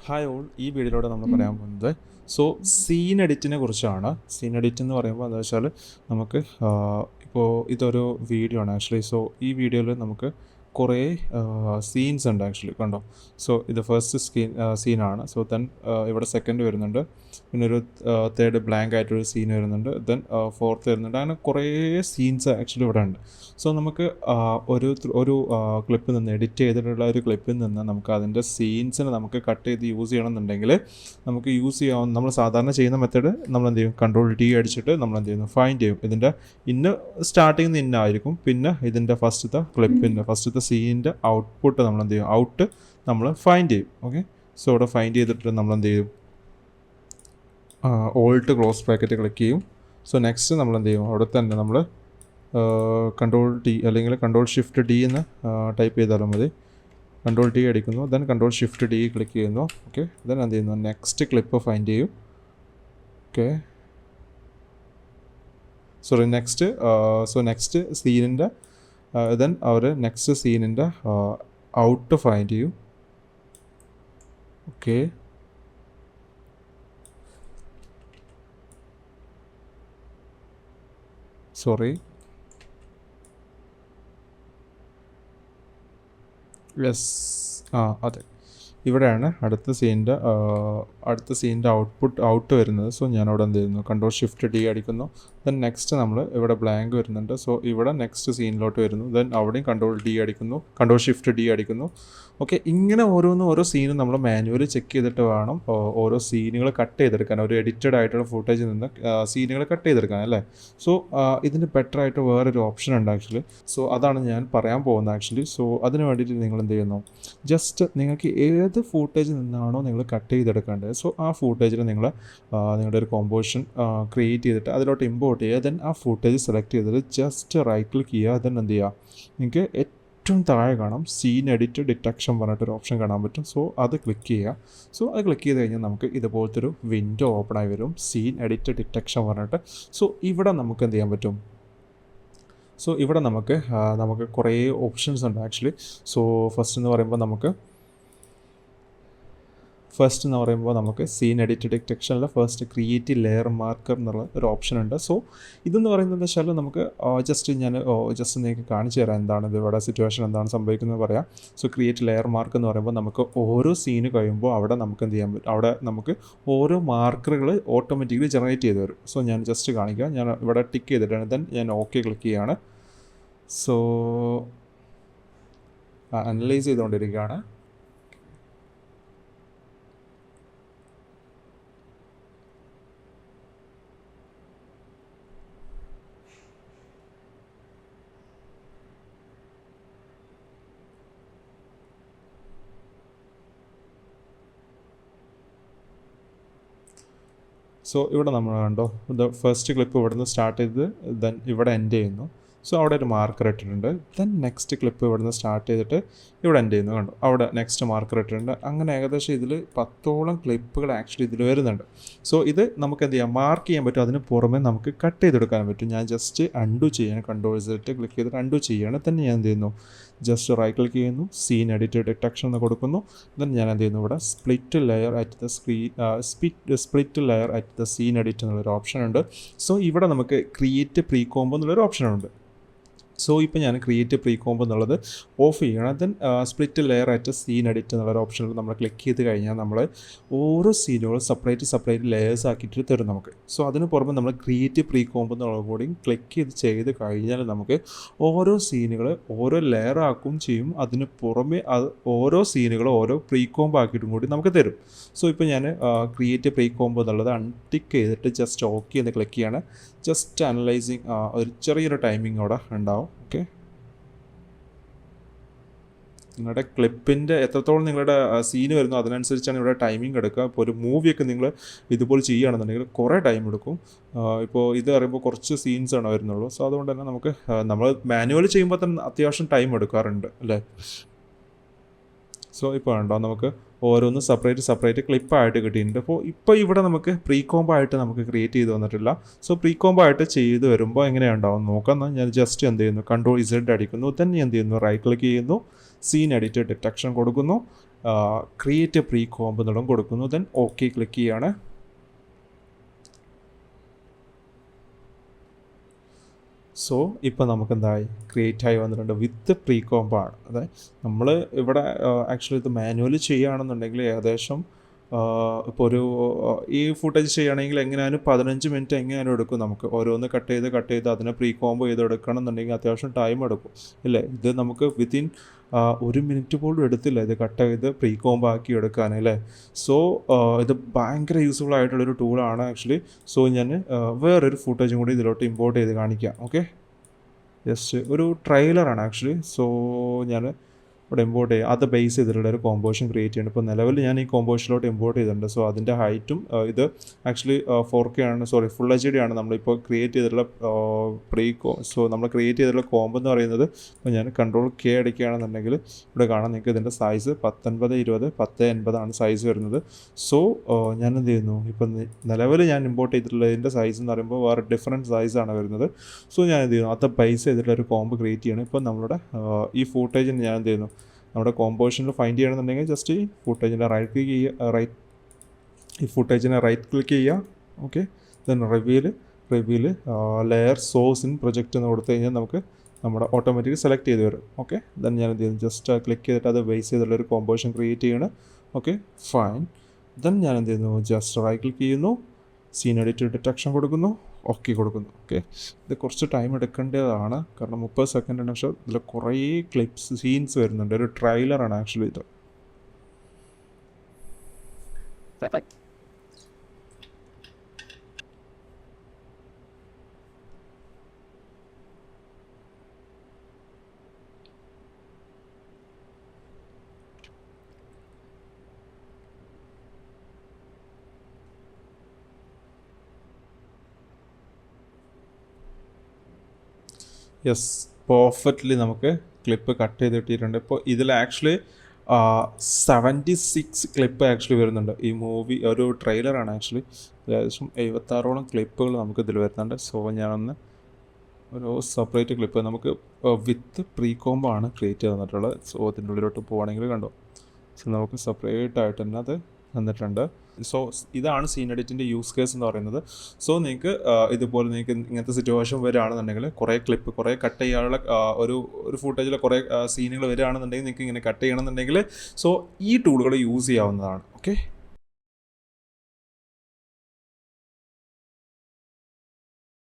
Hi all, ഈ വീഡിയോയിലൂടെ നമ്മൾ പറയാൻ പോകുന്നത് സീൻ എഡിറ്റിനെ കുറിച്ചാണ്. സീൻ എഡിറ്റ് എന്ന് പറയുമ്പോൾ എന്താ വെച്ചാൽ നമുക്ക് ഇപ്പോൾ ഇതൊരു വീഡിയോ ആണ് ആക്ച്വലി. ഈ വീഡിയോയിൽ നമുക്ക് കുറേ സീൻസ് ഉണ്ട് ആക്ച്വലി, കണ്ടോ. ഇത് ഫസ്റ്റ് സീനാണ്. ദെൻ ഇവിടെ സെക്കൻഡ് വരുന്നുണ്ട്, പിന്നെ ഒരു തേർഡ് ബ്ലാങ്ക് ആയിട്ടൊരു സീൻ വരുന്നുണ്ട്, ദെൻ ഫോർത്ത് വരുന്നുണ്ട്. അങ്ങനെ കുറേ സീൻസ് ആക്ച്വലി ഇവിടെ ഉണ്ട്. നമുക്ക് ഒരു ക്ലിപ്പിൽ നിന്ന് എഡിറ്റ് ചെയ്തിട്ടുള്ള ഒരു ക്ലിപ്പിൽ നിന്ന് നമുക്ക് അതിൻ്റെ സീൻസിനെ നമുക്ക് കട്ട് ചെയ്ത് യൂസ് ചെയ്യണമെന്നുണ്ടെങ്കിൽ നമുക്ക് യൂസ് ചെയ്യാവുന്ന നമ്മൾ സാധാരണ ചെയ്യുന്ന മെത്തേഡ് നമ്മൾ എന്ത് ചെയ്യും, കൺട്രോൾ D അടിച്ചിട്ട് നമ്മൾ എന്ത് ചെയ്യുന്നു, ഫൈൻഡ് ചെയ്യും. ഇതിൻ്റെ സ്റ്റാർട്ടിങ് നിന്ന് ഇന്നായിരിക്കും, പിന്നെ ഇതിൻ്റെ ഫസ്റ്റത്തെ സീനിൻ്റെ ഔട്ട്പുട്ട് നമ്മൾ എന്ത് ചെയ്യും, ഔട്ട് നമ്മൾ ഫൈൻഡ് ചെയ്യും. ഓക്കെ, ഇവിടെ ഫൈൻഡ് ചെയ്തിട്ട് നമ്മൾ എന്ത് ചെയ്യും, ഓൾട്ട് ക്ലോസ് ബ്രാക്കറ്റ് ക്ലിക്ക് ചെയ്യും. നെക്സ്റ്റ് നമ്മൾ എന്ത് ചെയ്യും, അവിടെ തന്നെ നമ്മൾ കൺട്രോൾ D അല്ലെങ്കിൽ കൺട്രോൾ ഷിഫ്റ്റ് D എന്ന് ടൈപ്പ് ചെയ്താലും മതി. കൺട്രോൾ D അടിക്കുന്നു, then control shift D click ചെയ്യുന്നു. ഓക്കെ, ദെൻ എന്ത് ചെയ്യുന്നു, നെക്സ്റ്റ് ക്ലിപ്പ് ഫൈൻഡ് ചെയ്യും. ഓക്കെ, നെക്സ്റ്റ് സീനിൻ്റെ ദെൻ നെക്സ്റ്റ് സീനിൻ്റെ ഔട്ട് ഫൈൻഡ് ചെയ്യും. ഓക്കെ, അതെ, ഇവിടെയാണ് അടുത്ത സീനിൻ്റെ ഔട്ട് വരുന്നത്. ഞാനവിടെ എന്ത് ചെയ്യുന്നു, കൺട്രോൾ ഷിഫ്റ്റ് D അടിക്കുന്നു. ദെൻ നെക്സ്റ്റ് നമ്മൾ ഇവിടെ ബ്ലാങ്ക് വരുന്നുണ്ട്. ഇവിടെ നെക്സ്റ്റ് സീനിലോട്ട് വരുന്നു. ദെൻ അവിടെയും കൺട്രോൾ ഷിഫ്റ്റ് D അടിക്കുന്നു. ഓക്കെ, ഇങ്ങനെ ഓരോ സീനും നമ്മൾ മാനുവലി ചെക്ക് ചെയ്തിട്ട് വേണം ഓരോ സീനുകൾ കട്ട് ചെയ്തെടുക്കാൻ. ഒരു എഡിറ്റഡ് ആയിട്ടുള്ള ഫുട്ടേജിൽ നിന്ന് സീനുകൾ കട്ട് ചെയ്തെടുക്കാൻ അല്ലേ. ഇതിന് ബെറ്റർ ആയിട്ട് വേറൊരു ഓപ്ഷൻ ഉണ്ട് ആക്ച്വലി. അതാണ് ഞാൻ പറയാൻ പോകുന്നത് ആക്ച്വലി. അതിന് വേണ്ടിയിട്ട് നിങ്ങൾ എന്ത് ചെയ്യുന്നു, ജസ്റ്റ് നിങ്ങൾക്ക് ഏത് ഫൂട്ടേജിൽ നിന്നാണോ നിങ്ങൾ കട്ട് ചെയ്തെടുക്കേണ്ടത്, ആ ഫൂട്ടേജിൽ നിങ്ങളുടെ ഒരു കോമ്പോസിഷൻ ക്രിയേറ്റ് ചെയ്തിട്ട് അതിലോട്ട് ഇമ്പോർട്ട് ചെയ്യുക. ദെൻ ആ ഫൂട്ടേജ് സെലക്ട് ചെയ്തിട്ട് ജസ്റ്റ് റൈറ്റ് ക്ലിക്ക് ചെയ്യുക. ദെൻ എന്ത് ചെയ്യുക, നിങ്ങൾക്ക് ഏറ്റവും താഴെ കാണാം സീൻ എഡിറ്റ് ഡിറ്റക്ഷൻ പറഞ്ഞിട്ടൊരു ഓപ്ഷൻ കാണാൻ പറ്റും. അത് ക്ലിക്ക് ചെയ്യുക. അത് ക്ലിക്ക് ചെയ്ത് കഴിഞ്ഞാൽ നമുക്ക് ഇതുപോലത്തെ ഒരു വിൻഡോ ഓപ്പൺ ആയി വരും, സീൻ എഡിറ്റ് ഡിറ്റക്ഷൻ പറഞ്ഞിട്ട്. ഇവിടെ നമുക്ക് എന്ത് ചെയ്യാൻ പറ്റും, ഇവിടെ നമുക്ക് കുറേ ഓപ്ഷൻസ് ഉണ്ട് ആക്ച്വലി. ഫസ്റ്റ് എന്ന് പറയുമ്പോൾ നമുക്ക് സീൻ എഡിറ്റ് ഡിറ്റക്ഷനിൽ ഫസ്റ്റ് ക്രിയേറ്റ് ലെയർ മാർക്കർ എന്നുള്ള ഒരു ഓപ്ഷൻ ഉണ്ട്. ഇതെന്ന് പറയുന്നത് വെച്ചാൽ നമുക്ക് ജസ്റ്റ് നിങ്ങൾക്ക് കാണിച്ചു തരാം എന്താണ് ഇവിടെ സിറ്റുവേഷൻ, എന്താണ് സംഭവിക്കുന്നത് പറയാം. ക്രിയേറ്റ് ലെയർ മാർക്ക് എന്ന് പറയുമ്പോൾ നമുക്ക് ഓരോ സീന് കഴിയുമ്പോൾ അവിടെ നമുക്ക് എന്ത് ചെയ്യാൻ പറ്റും, അവിടെ നമുക്ക് ഓരോ മാർക്കറുകൾ ഓട്ടോമാറ്റിക്കലി ജനറേറ്റ് ചെയ്ത് വരും. ഞാൻ ജസ്റ്റ് കാണിക്കാം. ഞാൻ ഇവിടെ ടിക്ക് ചെയ്തിട്ടാണ്, ദെൻ ഞാൻ ഓക്കെ ക്ലിക്ക് ചെയ്യുകയാണ്. അനലൈസ് ചെയ്തുകൊണ്ടിരിക്കുകയാണ്. ഇവിടെ നമ്മൾ കണ്ടോ, ഫസ്റ്റ് ക്ലിപ്പ് ഇവിടെ നിന്ന് സ്റ്റാർട്ട് ചെയ്ത് ദെൻ ഇവിടെ എൻഡ് ചെയ്യുന്നു. അവിടെ ഒരു മാർക്കർ ഇട്ടിട്ടുണ്ട്. ദെൻ നെക്സ്റ്റ് ക്ലിപ്പ് ഇവിടെ നിന്ന് സ്റ്റാർട്ട് ചെയ്തിട്ട് ഇവിടെ എൻഡ് ചെയ്യുന്നു, കണ്ടോ, അവിടെ നെക്സ്റ്റ് മാർക്കർ ഇട്ടിട്ടുണ്ട്. അങ്ങനെ ഏകദേശം ഇതിൽ 10ഓളം ക്ലിപ്പുകൾ ആക്ച്വലി ഇതിൽ വരുന്നുണ്ട്. ഇത് നമുക്ക് എന്ത് ചെയ്യാം, മാർക്ക് ചെയ്യാൻ പറ്റും. അതിന് പുറമെ നമുക്ക് കട്ട് ചെയ്തെടുക്കാൻ പറ്റും. ഞാൻ ജസ്റ്റ് അൺഡു ചെയ്യണം, കൺട്രോൾ Z ക്ലിക്ക് ചെയ്തിട്ട് അൺഡു ചെയ്യുകയാണ്. തന്നെ ഞാൻ എന്ത് ചെയ്യുന്നു, ജസ്റ്റ് റൈറ്റ് ക്ലിക്ക് ചെയ്യുന്നു, സീൻ എഡിറ്റ് ഡിറ്റക്ഷൻ എന്ന് കൊടുക്കുന്നു. ദെൻ ഞാൻ എന്ത് ചെയ്യുന്നു, ഇവിടെ split layer at the scene edit എന്നുള്ളൊരു ഓപ്ഷൻ ഉണ്ട്. ഇവിടെ നമുക്ക് ക്രിയേറ്റ് പ്രീ കോംബോ എന്നുള്ളൊരു ഓപ്ഷനുണ്ട്. ഇപ്പോൾ ഞാൻ ക്രിയേറ്റ് പ്രീ കോംബോ എന്നുള്ളത് ഓഫ് ചെയ്യണം. ദെൻ സ്പ്ലിറ്റ് ലെയർ ആയിട്ട് സീൻ എഡിറ്റ് എന്നുള്ളൊരു ഓപ്ഷനിൽ നമ്മൾ ക്ലിക്ക് ചെയ്ത് കഴിഞ്ഞാൽ നമ്മൾ ഓരോ സീനുകളും സെപ്പറേറ്റ് ലെയേഴ്സ് ആക്കിയിട്ട് തരും നമുക്ക്. അതിന് പുറമെ നമ്മൾ ക്രിയേറ്റ് പ്രീ കോംബോ എന്നുള്ള കൂടി ക്ലിക്ക് ചെയ്ത് കഴിഞ്ഞാൽ നമുക്ക് ഓരോ സീനുകൾ ഓരോ ലെയർ ആക്കും ചെയ്യും. അതിന് പുറമെ ഓരോ സീനുകളും ഓരോ പ്രീ കോംബോ ആക്കിയിട്ടും കൂടി നമുക്ക് തരും. ഇപ്പോൾ ഞാൻ ക്രിയേറ്റ് പ്രീ കോംബോ എന്നുള്ളത് അൺടിക്ക് ചെയ്തിട്ട് ജസ്റ്റ് ഓക്കെ എന്ന് ക്ലിക്ക് ചെയ്യാണ്. ജസ്റ്റ് അനലൈസിങ് ഒരു ചെറിയൊരു ടൈമിംഗ് അവിടെ ഉണ്ടാവും. ഓക്കെ, നിങ്ങളുടെ ക്ലിപ്പിൻ്റെ എത്രത്തോളം നിങ്ങളുടെ സീന് വരുന്നു അതിനനുസരിച്ചാണ് ഇവിടെ ടൈമിംഗ് എടുക്കുക. ഇപ്പോൾ ഒരു മൂവിയൊക്കെ നിങ്ങൾ ഇതുപോലെ ചെയ്യുകയാണെന്നുണ്ടെങ്കിൽ കുറേ ടൈം എടുക്കും. ഇപ്പോൾ ഇത് പറയുമ്പോൾ കുറച്ച് സീൻസാണ് വരുന്നുള്ളൂ. അതുകൊണ്ട് തന്നെ നമ്മൾ മാനുവൽ ചെയ്യുമ്പോൾ തന്നെ അത്യാവശ്യം ടൈം എടുക്കാറുണ്ട് അല്ലേ. ഇപ്പോൾ ഉണ്ടോ, നമുക്ക് ഓരോന്നും സെപ്പറേറ്റ് ക്ലിപ്പായിട്ട് കിട്ടിയിട്ടുണ്ട്. ഇപ്പോൾ ഇവിടെ നമുക്ക് പ്രീ കോംബോ ആയിട്ട് നമുക്ക് ക്രിയേറ്റ് ചെയ്ത് വന്നിട്ടില്ല. പ്രീ കോംബോ ആയിട്ട് ചെയ്ത് വരുമ്പോൾ എങ്ങനെയുണ്ടാവും നോക്കാം. ഞാൻ ജസ്റ്റ് എന്ത് ചെയ്യുന്നു, കൺട്രോൾ Z അടിക്കുന്നു. തന്നെ എന്ത് ചെയ്യുന്നു, റൈറ്റ് ക്ലിക്ക് ചെയ്യുന്നു. സീൻ എഡിറ്റ് ഡിറ്റക്ഷൻ കൊടുക്കുന്നു, ക്രിയേറ്റ് പ്രീ കോംബ് എന്നുള്ളതും കൊടുക്കുന്നു. ദെൻ ഓക്കെ ക്ലിക്ക് ചെയ്യാണ്. സോ ഇപ്പോൾ നമുക്ക് എന്തായി, ക്രിയേറ്റ് ആയി വന്നിട്ടുണ്ട് വിത്ത് പ്രീ കോംബാണ്. അതായത് നമ്മൾ ഇവിടെ ആക്ച്വലി ഇത് മാനുവലി ചെയ്യുകയാണെന്നുണ്ടെങ്കിൽ ഏകദേശം ഇപ്പോൾ ഒരു ഈ ഫുട്ടേജ് ചെയ്യുകയാണെങ്കിൽ എങ്ങനെയാലും 15 മിനിറ്റ് എങ്ങനെയാലും എടുക്കും. നമുക്ക് ഓരോന്ന് കട്ട് ചെയ്ത് അതിനെ പ്രീ കോംബ് ചെയ്ത് എടുക്കണം എന്നുണ്ടെങ്കിൽ അത്യാവശ്യം ടൈം എടുക്കും ഇല്ലേ. ഇത് നമുക്ക് വിത്തിൻ 1 മിനിറ്റ് പോലും എടുത്തില്ല ഇത് കട്ട് ചെയ്ത് പ്രീ കോംബ് ആക്കി എടുക്കാൻ അല്ലേ. സോ ഇത് ഭയങ്കര യൂസ്ഫുൾ ആയിട്ടുള്ളൊരു ടൂളാണ് ആക്ച്വലി. സോ ഞാൻ വേറൊരു ഫുട്ടേജും കൂടി ഇതിലോട്ട് ഇമ്പോർട്ട് ചെയ്ത് കാണിക്കാം. ഓക്കെ, ജസ്റ്റ് ഒരു ട്രെയിലറാണ് ആക്ച്വലി. സോ ഞാൻ ഇവിടെ ഇമ്പോർട്ട് ചെയ്യുക, അത് ബേസ് ചെയ്തിട്ടുള്ള ഒരു കോമ്പോസിഷൻ ക്രിയേറ്റ് ചെയ്യുന്നുണ്ട്. ഇപ്പോൾ നിലവിൽ ഞാൻ ഈ കോമ്പോസിഷനിലോട്ട് ഇമ്പോർട്ട് ചെയ്തിട്ടുണ്ട്. സോ അതിൻ്റെ ഹൈറ്റും ഇത് ആക്ച്വലി 4K ആണ്, സോറി ഫുൾ HD ആണ് നമ്മളിപ്പോൾ ക്രിയേറ്റ് ചെയ്തിട്ടുള്ള സോ നമ്മൾ ക്രിയേറ്റ് ചെയ്തിട്ടുള്ള കോംബ് എന്ന് പറയുന്നത്. ഇപ്പോൾ ഞാൻ Ctrl+K അടിക്കുകയാണെന്നുണ്ടെങ്കിൽ ഇവിടെ കാണാം നിങ്ങൾക്ക് ഇതിൻ്റെ സൈസ് 1920 1080 ആണ് സൈസ് വരുന്നത്. സോ ഞാൻ എന്ത് ചെയ്യുന്നു, ഇപ്പം നിലവിൽ ഞാൻ ഇമ്പോർട്ട് ചെയ്തിട്ടുള്ളതിൻ്റെ സൈസ് എന്ന് പറയുമ്പോൾ വേറെ ഡിഫറൻറ്റ് സൈസാണ് വരുന്നത്. സോ ഞാൻ എന്ത് ചെയ്യുന്നു, അത് ബേസ് ചെയ്തിട്ടുള്ള ഒരു കോംബ് ക്രിയേറ്റ് ചെയ്യണം. ഇപ്പോൾ നമ്മളുടെ ഈ ഫൂട്ടേജിന് ഞാൻ എന്ത് ചെയ്യുന്നു, നമ്മുടെ കോമ്പോസിഷനിൽ ഫൈൻഡ് ചെയ്യണമെന്നുണ്ടെങ്കിൽ ജസ്റ്റ് ഈ ഫുട്ടേജിനെ റൈറ്റ് ക്ലിക്ക് ചെയ്യുക, ഈ ഫുട്ടേജിനെ റൈറ്റ് ക്ലിക്ക് ചെയ്യുക. ഓക്കെ, ദെൻ റിവ്യൂവിൽ ലെയർ സോഴ്സ് ഇൻ പ്രൊജക്റ്റ് എന്ന് കൊടുത്തു കഴിഞ്ഞാൽ നമുക്ക് നമ്മുടെ ഓട്ടോമാറ്റിക് സെലക്ട് ചെയ്ത് വരും. ഓക്കെ, ദെൻ ഞാൻ എന്ത് ചെയ്യുന്നു, ജസ്റ്റ് ക്ലിക്ക് ചെയ്തിട്ട് അത് ബേസ് ചെയ്തുള്ളൊരു കോമ്പോസിഷൻ ക്രിയേറ്റ് ചെയ്യണം. Okay fine. ദെൻ ഞാൻ എന്ത് ചെയ്യുന്നു, ജസ്റ്റ് റൈറ്റ് ക്ലിക്ക് ചെയ്യുന്നു, സീൻ എഡിറ്റ് ഡിറ്റക്ഷൻ കൊടുക്കുന്നു, ഓക്കെ കൊടുക്കുന്നു. ഓക്കെ, ഇത് കുറച്ച് ടൈം എടുക്കേണ്ടതാണ് കാരണം 30 സെക്കൻഡാണ്. പക്ഷേ ഇതിൽ കുറേ ക്ലിപ്സ് സീൻസ് വരുന്നുണ്ട്. ഒരു ട്രെയിലറാണ് ആക്ച്വലി ഇത്. യെസ്, പെർഫെക്റ്റ്ലി നമുക്ക് ക്ലിപ്പ് കട്ട് ചെയ്ത് കിട്ടിയിട്ടുണ്ട്. ഇപ്പോൾ ഇതിൽ ആക്ച്വലി 76 ക്ലിപ്പ് ആക്ച്വലി വരുന്നുണ്ട്. ഈ മൂവി ഒരു ട്രെയിലറാണ് ആക്ച്വലി. ഏകദേശം 76ഓളം ക്ലിപ്പുകൾ നമുക്ക് ഇതിൽ വരുന്നുണ്ട്. സോ ഞാനൊന്ന് ഒരു സെപ്പറേറ്റ് ക്ലിപ്പ് നമുക്ക് വിത്ത് പ്രീ കോംബാണ് ക്രിയേറ്റ് ചെയ്ത് തന്നിട്ടുള്ളത്. സോ അതിൻ്റെ ഉള്ളിലോട്ട് പോവുകയാണെങ്കിൽ കണ്ടോ, സോ നമുക്ക് സെപ്പറേറ്റ് ആയിട്ട് തന്നെ അത് തന്നിട്ടുണ്ട്. സോ ഇതാണ് സീൻ എഡിറ്റിൻ്റെ യൂസ് കേസ് എന്ന് പറയുന്നത്. സോ നിങ്ങൾക്ക് ഇതുപോലെ നിങ്ങൾക്ക് ഇങ്ങനത്തെ സിറ്റുവേഷൻ വരികയാണെന്നുണ്ടെങ്കിൽ കുറേ കട്ട് ചെയ്യാനുള്ള ഒരു ഫുട്ടേജിൽ കുറേ സീനുകൾ വരികയാണെന്നുണ്ടെങ്കിൽ നിങ്ങൾക്ക് ഇങ്ങനെ കട്ട് ചെയ്യണമെന്നുണ്ടെങ്കിൽ സോ ഈ ടൂളുകൾ യൂസ് ചെയ്യാവുന്നതാണ്. ഓക്കെ.